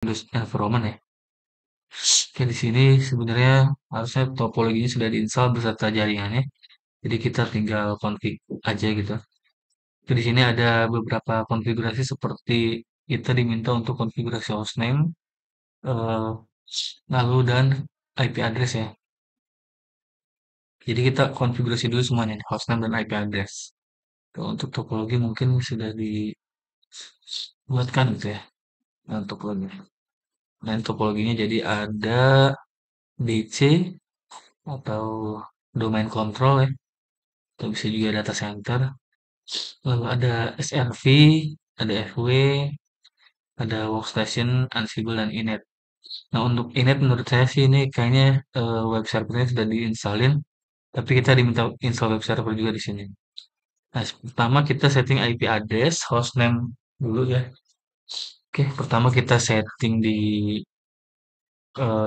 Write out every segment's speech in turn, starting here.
Windows Environment ya. Oke, di sini sebenarnya harusnya topologinya sudah diinstal beserta jaringannya. Jadi kita tinggal config aja gitu. Jadi di sini ada beberapa konfigurasi seperti kita diminta untuk konfigurasi hostname, eh, lalu dan IP address ya. Jadi kita konfigurasi dulu semuanya nih, hostname dan IP address. Kalau untuk topologi mungkin sudah dibuatkan gitu ya. Nah, topologi. Dan topologinya jadi ada DC atau domain control ya, atau bisa juga data center. Lalu ada SRV, ada FW, ada workstation, Ansible, dan init. Nah, untuk init menurut saya sih ini kayaknya web servernya sudah diinstalin, tapi kita diminta install web server juga di sini. Nah, pertama kita setting IP address, hostname dulu ya. Oke, pertama kita setting di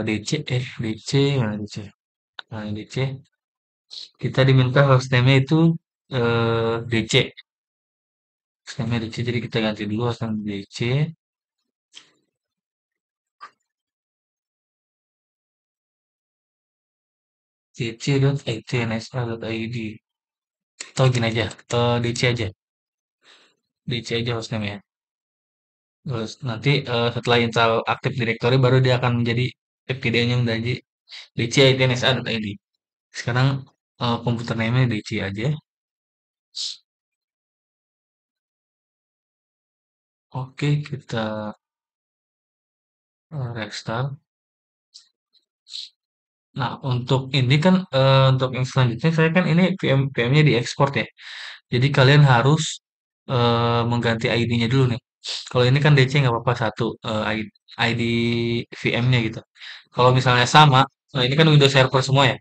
DC, DC, mana DC? Nah, DC. Kita diminta hostname-nya itu DC. Hostname DC, jadi kita ganti dulu hostname DC. dc.itnsl.id. Atau gini aja, DC aja. DC aja hostname ya. Terus nanti setelah install Active Directory baru dia akan menjadi FTD-nya menjadi dc.itnsl.id. Sekarang komputer name-nya DC aja. Oke, kita restart. Nah, untuk ini kan untuk yang selanjutnya saya kan ini VM-nya diekspor ya. Jadi kalian harus mengganti ID-nya dulu nih. Kalau ini kan DC nggak apa-apa satu ID VM-nya gitu. Kalau misalnya sama, nah ini kan Windows Server semua ya.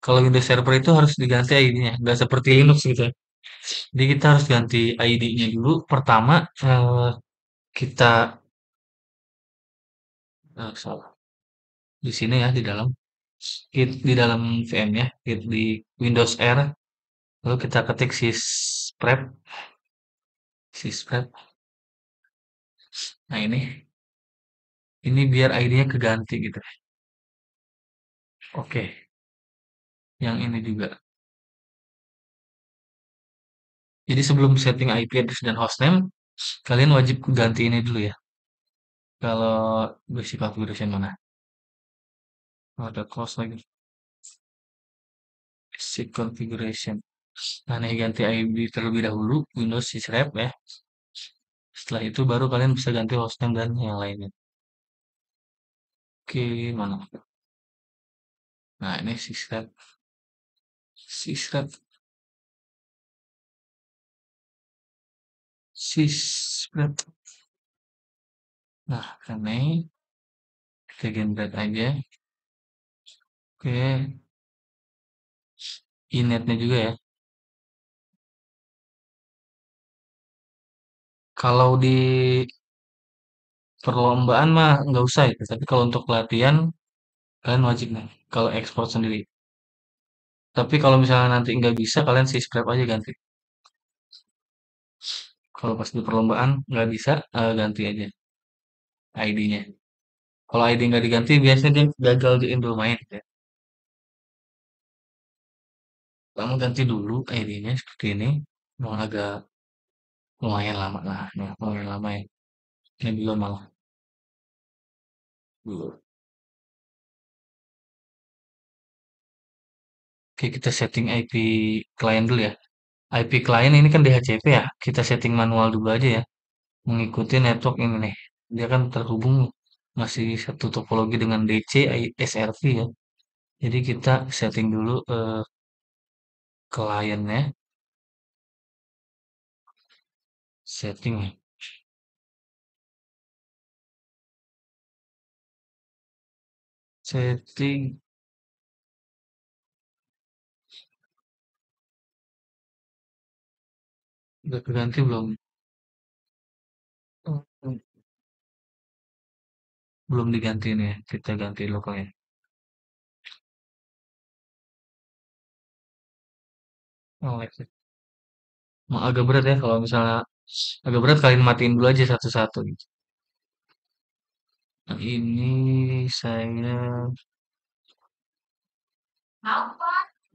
Kalau Windows Server itu harus diganti ID-nya, nggak seperti Linux gitu ya. Jadi kita harus ganti ID-nya dulu. Pertama kita salah di sini ya di dalam di dalam VM-nya, di Windows R. Lalu kita ketik sysprep. Nah ini biar ID-nya keganti gitu. Oke, yang ini juga. Jadi sebelum setting IP address dan hostname, kalian wajib ganti ini dulu ya. Kalau basic configuration mana? Oh, ada close lagi. Basic configuration. Nah, nih ganti ID terlebih dahulu, Windows sysrep ya. Setelah itu baru kalian bisa ganti hostname dan yang lainnya. Oke, mana? Nah, ini sysrep, sysrep. Nah, ini kita generate aja. Oke, inetnya juga ya. Kalau di perlombaan mah nggak usah ya, tapi kalau untuk latihan kalian wajib nih. Kalau ekspor sendiri. Tapi kalau misalnya nanti nggak bisa, kalian subscribe aja ganti. Kalau pas di perlombaan nggak bisa, ganti aja ID-nya. Kalau ID nggak diganti, biasanya dia gagal di Indo main. Ya. Kamu ganti dulu ID-nya seperti ini. Memang agak lumayan lama lah, ya, lumayan lama ya. Ini belum malah dulu. Oke, kita setting IP client dulu ya. IP client ini kan DHCP ya. Kita setting manual dulu aja ya. Mengikuti network ini nih. Dia kan terhubung masih satu topologi dengan DC SRV ya. Jadi kita setting dulu kliennya, setting, setting, udah keganti belum? Oh, belum diganti nih, ya. Kita ganti lokalnya. Oh, exit. Agak berat ya kalau misalnya agak berat kalian matiin dulu aja satu-satu gitu. Nah, ini saya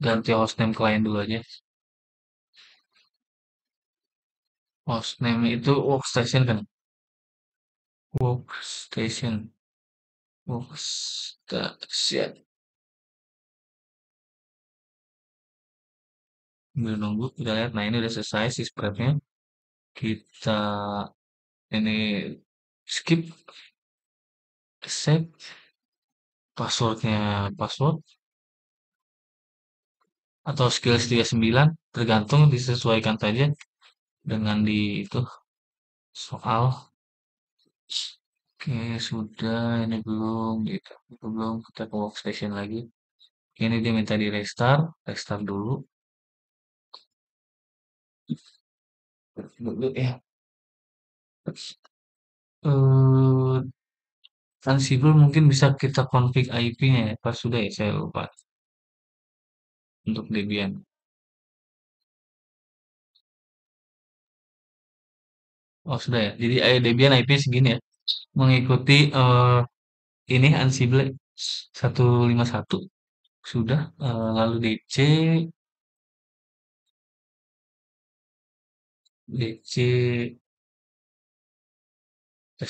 ganti hostname klien dulu aja. Hostname itu workstation kan? Workstation. Workstation. Sambil nunggu, kita lihat. Nah, ini udah selesai si spreadnya. Kita ini skip, save, passwordnya password atau skills 39 tergantung disesuaikan saja dengan di itu soal. Oke, sudah. Ini belum gitu. Itu belum, kita ke workstation lagi. Ini dia minta di restart, restart dulu. Dulu ya. Eh, Ansible mungkin bisa kita config IP-nya ya. Pas sudah ya, saya lupa untuk Debian. Oh, sudah ya. Jadi Debian IP-nya segini ya. Mengikuti ini Ansible 151. Sudah. Lalu DC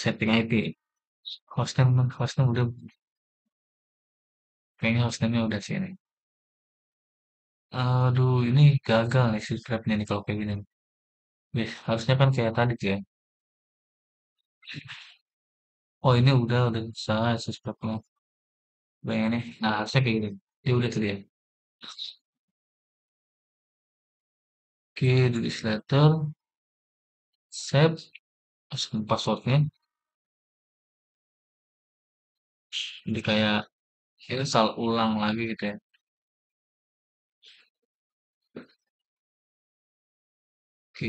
setting IP. Hostname udah, kayaknya hostname-nya udah sih ini. Aduh, ini gagal nih si scrapnya nih kalau kayak gini. Harusnya kan kayak tadi tuh ya. Oh, ini udah selesai si scrapnya. Bayangin nih. Nah, harusnya kayak gini. Ya udah tuh ya. Oke, do this letter, save, masukin passwordnya. Jadi kayak install ulang lagi gitu ya. Oke,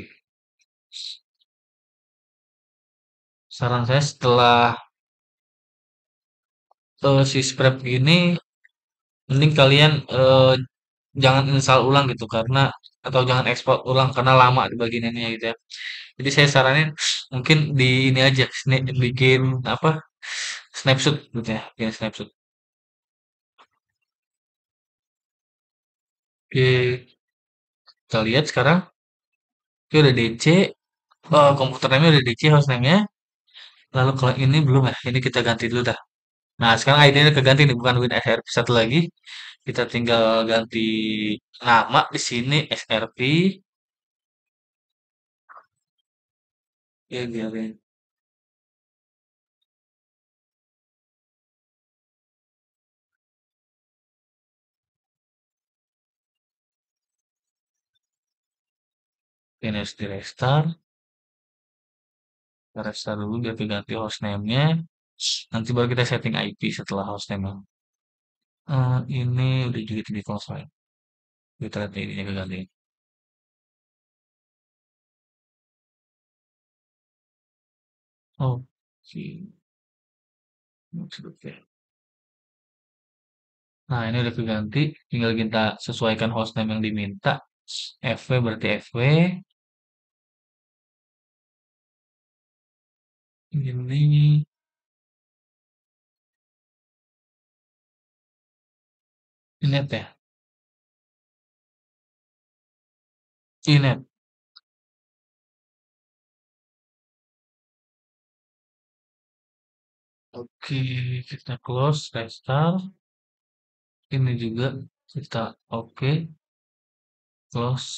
saran saya setelah si scrap ini, mending kalian jangan install ulang gitu karena atau jangan ekspor ulang karena lama di bagian ini ya gitu ya. Jadi saya saranin mungkin di ini aja, bikin apa? Snapshot gitu ya, bikin snapshot. Oke, kita lihat sekarang. Oke, udah DC, komputer name udah DC, hostname-nya. Lalu kalau ini belum ya, ini kita ganti dulu dah. Nah, sekarang ID-nya keganti nih, bukan WinSRP satu lagi. Kita tinggal ganti nama di sini SRP. Ya, biarin. Ini harus di restart. Kita restart dulu biar diganti hostname-nya. Nanti baru kita setting IP setelah hostname-nya. Ini udah juga di close. Kita lihat ID-nya keganti. Oh, si oke. Nah, ini udah keganti. Tinggal kita sesuaikan hostname yang diminta. FW berarti FW. Ini Inet ya? Inet. Oke, kita close, restart. Ini juga kita oke, close,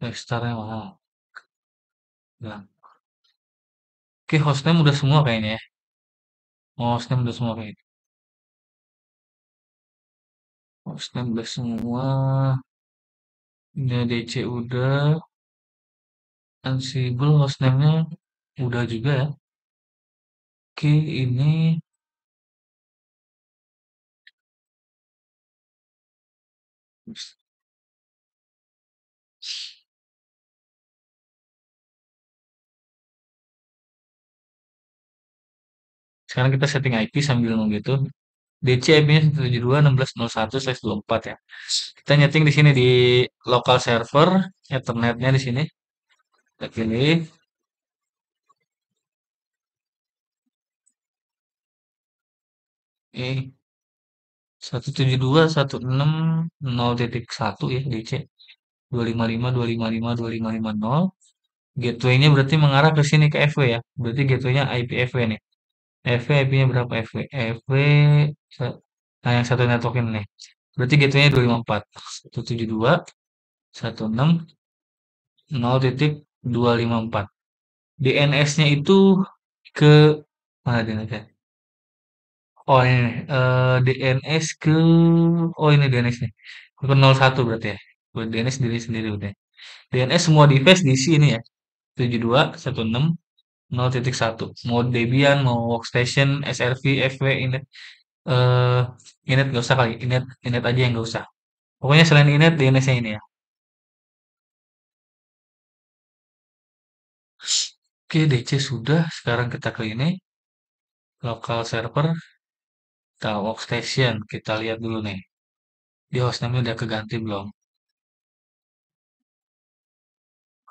restartnya mahal. Nah, oke, hostname udah semua kayaknya ya. Oh, hostname udah semua kayaknya. Hostname udah semua. Ini DC udah. Ansible hostname-nya udah juga ya. Oke, ini sekarang kita setting IP sambil nunggu itu. DC IP-nya 172.16.01/24 ya. Kita nyeting di sini di local server, Ethernet-nya di sini. Kita pilih. 172.168.0.1 ya DC. 255.255.255.0. Gateway-nya berarti mengarah ke sini ke FW ya. Berarti gateway-nya IP FW nih. FW IP-nya berapa FW? FW nah yang satu network ini nih. Berarti gateway-nya 254. 172.168.0.254. DNS-nya itu ke mana DNS-nya? Oh ini nih, DNS ke oh ini DNS nih. Ke 01 berarti ya. Buat DNS diri sendiri udah. DNS semua device diisi ini ya. 72.168.0.1. Mau Debian, mau Workstation, SRV, FW, Inet, eh Inet gak usah kali. Inet aja yang gak usah. Pokoknya selain Inet DNS-nya ini ya. Oke, DC sudah. Sekarang kita ke ini. Local server, kita workstation. Kita lihat dulu nih. Di hostname udah keganti belum?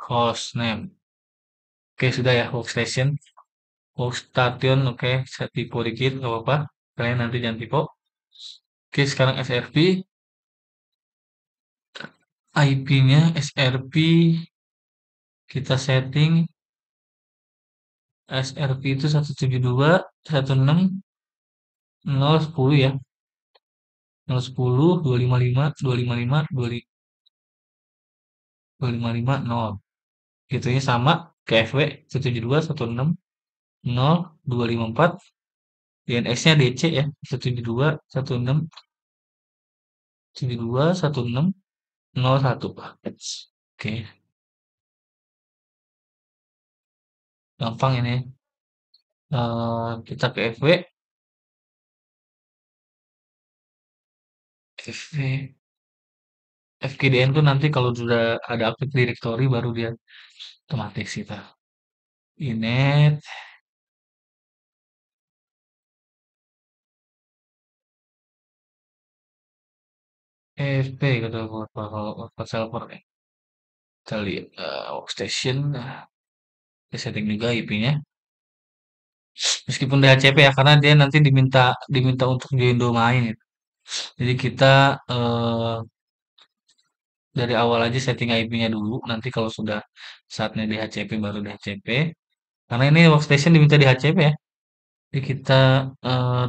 Hostname. Oke, sudah ya workstation. Workstation, oke. Saya tipe dikit, nggak apa-apa. Kalian nanti jangan tipe. Oke, sekarang SRP. IP-nya SRP. Kita setting. SRP itu 172.168.0.10 ya. 0.10, 255, 255, 0. Gitunya sama ke FW 172.168.0.254. DNS-nya DC ya. 172.168.1.1.0.1. Oke, gampang ini. Kita ke FW, FW, FKDN tuh nanti kalau sudah ada Active Directory baru dia otomatis kita. Inet, FP gitu kalau server nih. Kita lihat workstation, kita setting juga IP-nya. Meskipun DHCP ya, karena dia nanti diminta diminta untuk join domain gitu. Jadi kita dari awal aja setting IP-nya dulu. Nanti kalau sudah saatnya DHCP baru DHCP. Karena ini workstation diminta DHCP ya. Jadi kita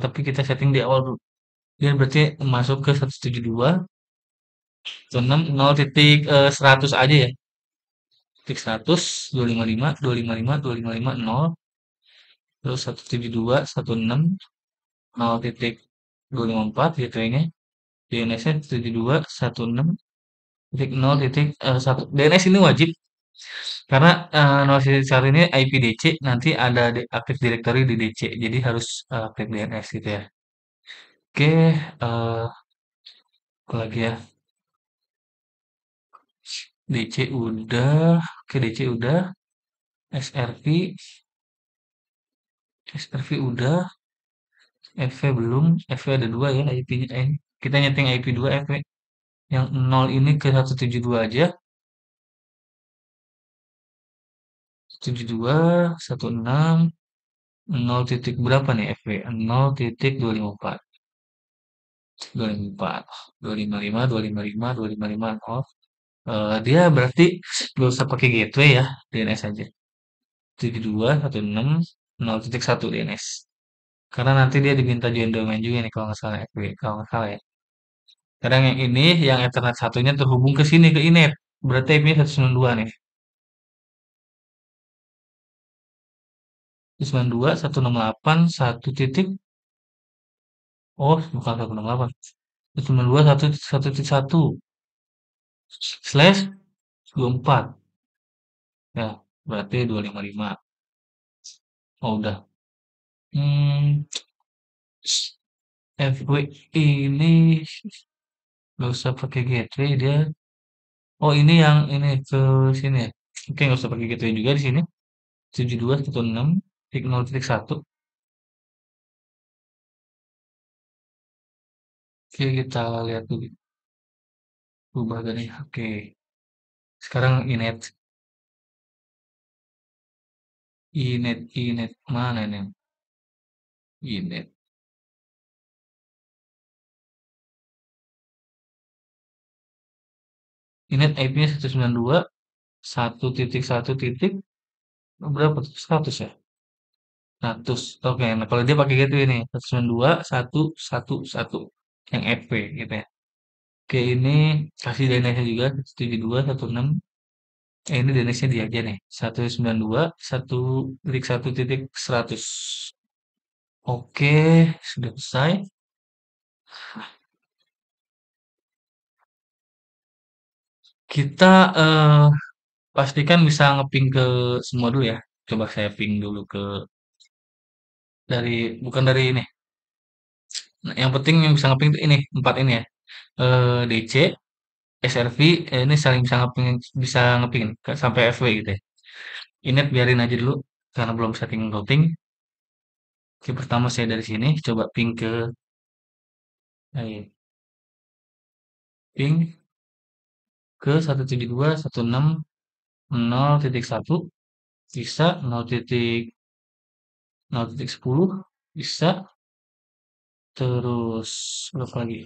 tapi kita setting di awal dulu. Dia berarti masuk ke 172.168.0.100 aja ya. Titik 100, 255, 255, 255, 0, terus 172.168.0 titik 254 gitu ya. DNS-nya 172.168.0 titik 1. DNS ini wajib karena notifikasi ini IPDC nanti ada Active Directory di DC. Jadi harus aktif DNS gitu ya. Oke, apa lagi ya? DC udah, oke DC udah, SRP, SRV udah, FV belum, FV ada dua ya IP-nya. Kita nyeting IP 2 FV. Yang 0 ini ke 172 aja. 72, 16, 0 titik berapa nih FV? 0 titik 254. 254, 255, 255, 255, 0. Dia berarti gak usah pakai gateway ya, DNS aja. 72, 16, 0.1 DNS. Karena nanti dia diminta join domain juga nih kalau nggak salah FW, kalau nggak salah ya. Kadang yang ini, yang Ethernet satunya terhubung ke sini ke Inet. Berarti IP-nya 192 nih. 192, 168, 1 titik. Oh, bukan 168. 192, 1 titik 1 slash 24. Ya, berarti 255. Oh, udah. Hmm, FW ini nggak usah pakai gateway dia. Oh, ini yang ini ke sini ya. Oke, nggak usah pakai gateway juga di sini. 72.168.0.1. Oke, kita lihat dulu. Ubah tadi. Oke. Sekarang inet. Inet. Mana nih? Inet. Init IP-nya 192, 1.1 berapa tuh? 100 ya? 100. Oke, nah kalau dia pakai gitu ini, 192, 111, yang FP gitu ya. Oke, ini kasih DNS-nya juga, 172, 16. Ini DNS-nya dia aja nih, 192, 1.1.100. Oke, sudah selesai. Kita pastikan bisa ngeping ke semua dulu ya. Coba saya ping dulu ke bukan dari ini. Nah, yang penting yang bisa ngeping itu ini, empat ini ya. DC, SRV, ini saling bisa ngeping sampai FW gitu ya. Init biarin aja dulu karena belum setting routing. Oke, pertama saya dari sini coba ping ke eh, ping ke 172.168.0.1 bisa 0.0.10 bisa terus berapa lagi?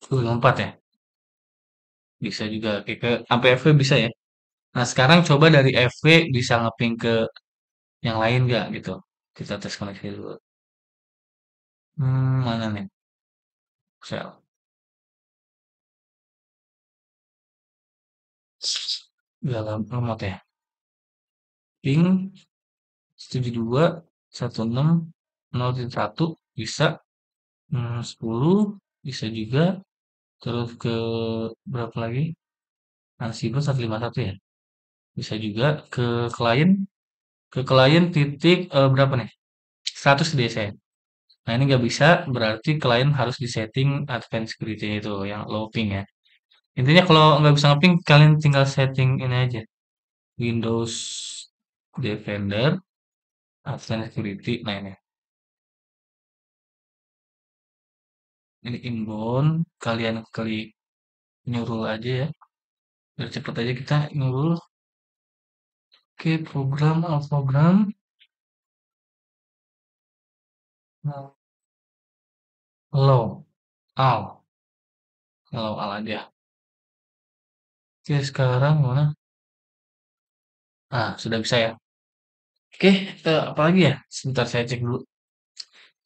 24 ya. Bisa juga ke sampai FW bisa ya. Nah, sekarang coba dari FW bisa ngeping ke yang lain nggak gitu. Kita tes koneksi dulu. Mana nih? Sel. Dalam remote ya. Ping 72.168.0.1 bisa. 10 bisa juga. Terus ke berapa lagi? Ansible 151 ya. Bisa juga ke klien titik berapa nih? 100 dia saya. Nah, ini nggak bisa, berarti klien harus disetting advanced security itu yang low ping ya. Intinya kalau nggak bisa ngeping, kalian tinggal setting ini aja. Windows Defender, Advanced Security. Nah, ini inbound. Kalian klik nyuruh aja ya. Biar cepet aja kita nyuruh. Oke, program. Nah, hello, al. Hello, al aja. Oke, sekarang mana? Ah, sudah bisa ya. Oke, apa lagi ya? Sebentar saya cek dulu.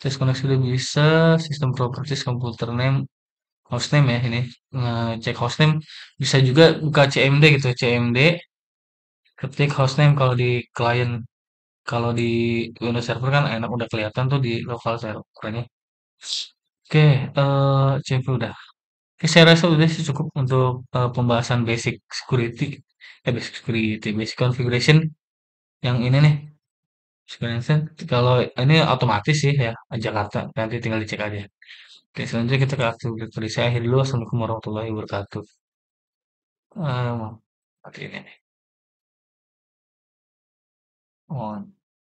Tes koneksi sudah bisa. Sistem properties, computer name, hostname ya ini. Ngecek hostname. Bisa juga buka CMD gitu. CMD, ketik hostname kalau di client. Kalau di Windows Server kan enak udah kelihatan tuh di lokal servernya. Oke, CMP udah. Oke, saya rasa udah sih cukup untuk pembahasan basic security. Basic security, basic configuration yang ini nih. Sebenarnya kalau ini otomatis sih ya, Jakarta. Nanti tinggal dicek aja. Oke, selanjutnya kita ke aktivitas. Saya akhiri dulu. Assalamualaikum warahmatullahi wabarakatuh. Mati ini nih. On.